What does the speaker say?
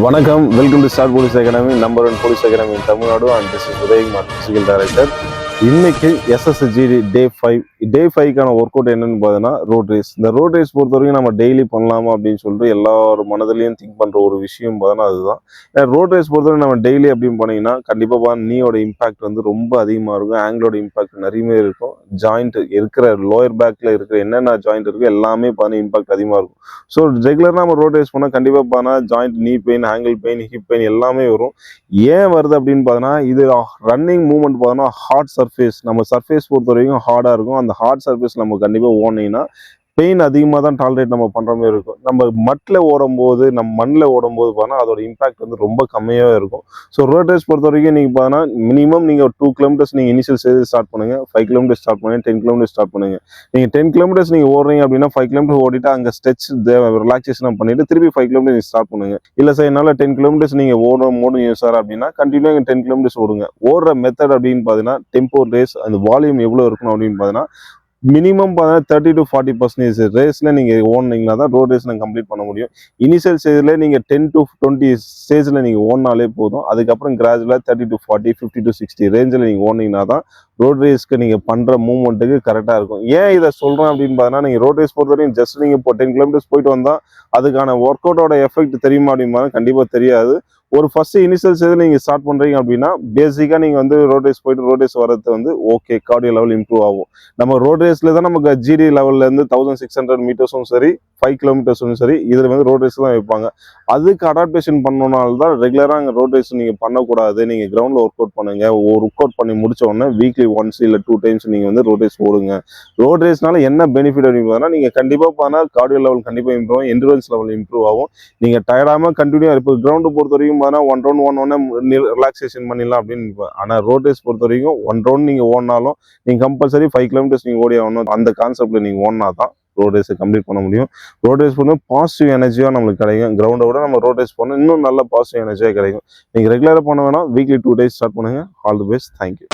வணக்கம், welcome to star police academy, number 1 police academy in Tamil Nadu. And this is Udayakumar, physical director. இன்னைக்கு SSGT day 5. Day 5க்கான work out என்னன்னு பார்த்தீங்கன்னா road race. இந்த road race பொறுத்த வரைக்கும் நம்ம டெய்லி பண்ணலாமா அப்படின்னு சொல்லிட்டு எல்லாரும் மனதிலையும் திங்க் பண்ணுற ஒரு விஷயம் பார்த்தோன்னா அதுதான். ரோட் ரேஸ் பொறுத்தவரை நம்ம டெய்லி அப்படின்னு பண்ணிங்கன்னா கண்டிப்பாக நீயோட இம்பாக்ட் வந்து ரொம்ப அதிகமாக இருக்கும். ஆங்கிளோட இம்பாக்ட் நிறையவே இருக்கும். ஜாயிண்ட் இருக்கிற லோயர் பேக்கில் இருக்கிற என்னென்ன ஜாயிண்ட் இருக்கோ எல்லாமே பார்த்தீங்கன்னா இம்பாக்ட் அதிகமாக இருக்கும். ஸோ ரெகுலராக நம்ம ரோட் ரேஸ் பண்ணால் கண்டிப்பாக பார்த்தீங்கன்னா ஜாயிண்ட், நீ pain, angle pain, hip pain எல்லாமே வரும். ஏன் வருது அப்படின்னு பார்த்தோன்னா இது ரன்னிங் மூவ்மெண்ட் பார்த்தோன்னா ஹார்ட் சர்ஃபேஸ், நம்ம சர்ஃபேஸ் பொறுத்த வரைக்கும் ஹார்டாக இருக்கும். அந்த ஹார்ட் சர்ஃபேஸ் நம்ம கண்டிப்பாக ஓடினீங்கன்னா பெயின் அதிகமாக தான் டாலரேட் நம்ம பண்ணுற மாதிரி இருக்கும். நம்ம மட்டில் ஓடும்போது, நம்ம மண்ணில் ஓடும்போது பார்த்தோன்னா அதோட இம்பாக்ட் வந்து ரொம்ப கம்மியாக இருக்கும். ஸோ ரோட் ரேஸ் பொறுத்த வரைக்கும் நீங்கள் பார்த்தோன்னா மினிமம் நீங்கள் 2 கிலோமீட்டர்ஸ் நீங்கள் இனிஷியல் ஸ்டேஜ் ஸ்டார்ட் பண்ணுங்கள், 5 கிலோமீட்டர் ஸ்டார்ட் பண்ணுங்கள், 10 கிலோமீட்டர் ஸ்டார்ட் பண்ணுங்கள். நீங்கள் 10 கிலோமீட்டர்ஸ் நீங்கள் ஓடுறீங்க அப்படின்னா 5 கிலோமீட்டர் ஓடிட்டு அங்கே ஸ்ட்ரெச் ரிலாக்ஸேஷன் பண்ணிட்டு திருப்பி 5 கிலோமீட்டர் நீங்கள் ஸ்டார்ட் பண்ணுங்கள். இல்லை சார் என்னால் 10 கிலோமீட்டர்ஸ் நீங்கள் ஓடுங்க சார் அப்படின்னா கண்டினியூ 10 கிலோமீட்டர்ஸ் ஓடுங்க. ஓடுற மெத்தட் அப்படின்னு பார்த்தீங்கன்னா டெம்போ ரேஸ், அந்த வால்யூம் எவ்வளோ இருக்கணும் அப்படின்னு பார்த்தீங்கன்னா மினிமம் பார்த்தீங்கன்னா 30 to 40% ரேஸில் நீங்கள் ஓடினீங்கன்னா தான் ரோட் ரேஸ் நீங்கள் கம்ப்ளீட் பண்ண முடியும். இனிஷியல் ஸ்டேஜில் நீங்கள் 10 to 20 ஸ்டேஜில் நீங்கள் ஓடினாலே போதும். அதுக்கப்புறம் கிராஜுவலாக 30 to 40, 50 to 60 ரேஞ்சில் நீங்கள் ஓடினீங்கன்னா தான் ரோட் ரேஸ்க்கு நீங்கள் பண்ணுற மூவ்மெண்ட்டுக்கு கரெக்டாக இருக்கும். ஏன் இதை சொல்கிறேன் அப்படின்னு பார்த்தீங்கன்னா நீங்கள் ரோட் ரேஸ் பொறுத்த வரைக்கும் ஜஸ்ட் நீங்கள் இப்போ 10 கிலோமீட்டர்ஸ் போயிட்டு வந்தால் அதுக்கான ஒர்க் அவுட்டோட எஃபெக்ட் தெரியுமா அப்படின்னா கண்டிப்பாக தெரியாது. ஒரு ஃபர்ஸ்ட் இனிஷியல் ஸ்டேஜில் நீங்கள் ஸ்டார்ட் பண்ணுறீங்க அப்படின்னா பேசிக்காக நீங்கள் வந்து ரோட் ரேஸ் போயிட்டு ரோட் ரேஸ் வரது வந்து ஓகே, கார்டியோ லெவல் இம்ப்ரூவ் ஆகும். நம்ம ரோட் ரேஸில் தான் நமக்கு ஜிடி லெவல்லேருந்து 1600 மீட்டர்ஸும் சரி, 5 கிலோமீட்டர்ஸும் சரி, இதில் வந்து ரோட் ரேஸ் தான் வைப்பாங்க. அதுக்கு அடாப்டேஷன் பண்ணனால தான் ரெகுலராக அங்கே ரோட் ரேஸ் நீங்கள் பண்ணக்கூடாது. நீங்கள் கிரவுண்டில் ஒர்க் அவுட் பண்ணுங்கள். ஒர்க் அவுட் பண்ணி முடிச்ச உடனே வீக்லி ஒன்ஸ் இல்லை 2 டைம்ஸ் நீங்கள் வந்து ரோட் ரேஸ் ஓடுங்க. ரோட் ரேஸ்னால என்ன பெனிஃபிட் அப்படின்னு பார்த்தீங்கன்னா நீங்கள் கண்டிப்பாக பார்த்தா கார்டியோ லெவல் கண்டிப்பாக இம்ப்ரூவ் ஆகும், என்டூரன்ஸ் லெவல் இம்ப்ரூவ் ஆகும். நீங்கள் டயர்டாமல் கண்டினியூ இப்போ கிரவுண்டு பொறுத்த வரைக்கும் பார்த்தா 1 ரவுண்ட் ஓடனே ரிலாக்ஸேஷன் பண்ணிடலாம் அப்படின்னு. ஆனால் ரோட் ரேஸ் பொறுத்த வரைக்கும் 1 ரவுண்ட் நீங்கள் ஓடினாலும் நீங்கள் கம்பல்சரி 5 கிலோமீட்டர்ஸ் நீங்கள் ஓடி ஆகணும். அந்த கான்செப்டில் நீங்கள் ஓடினா தான் ரோட் ரேஸை கம்ப்ளீட் பண்ண முடியும். ரோட் ரேஸ் பண்ணால் பாசிட்டிவ் எனர்ஜியாக நம்மளுக்கு கிடைக்கும். கிரவுண்டை விட நம்ம ரோட் ரேஸ் பண்ணால் இன்னும் நல்ல பாசிட்டிவ் எனர்ஜியாக கிடைக்கும். நீங்கள் ரெகுலராக பண்ண வேணால் வீக்லி 2 days ஸ்டார்ட் பண்ணுங்கள். All the best. தேங்க்யூ.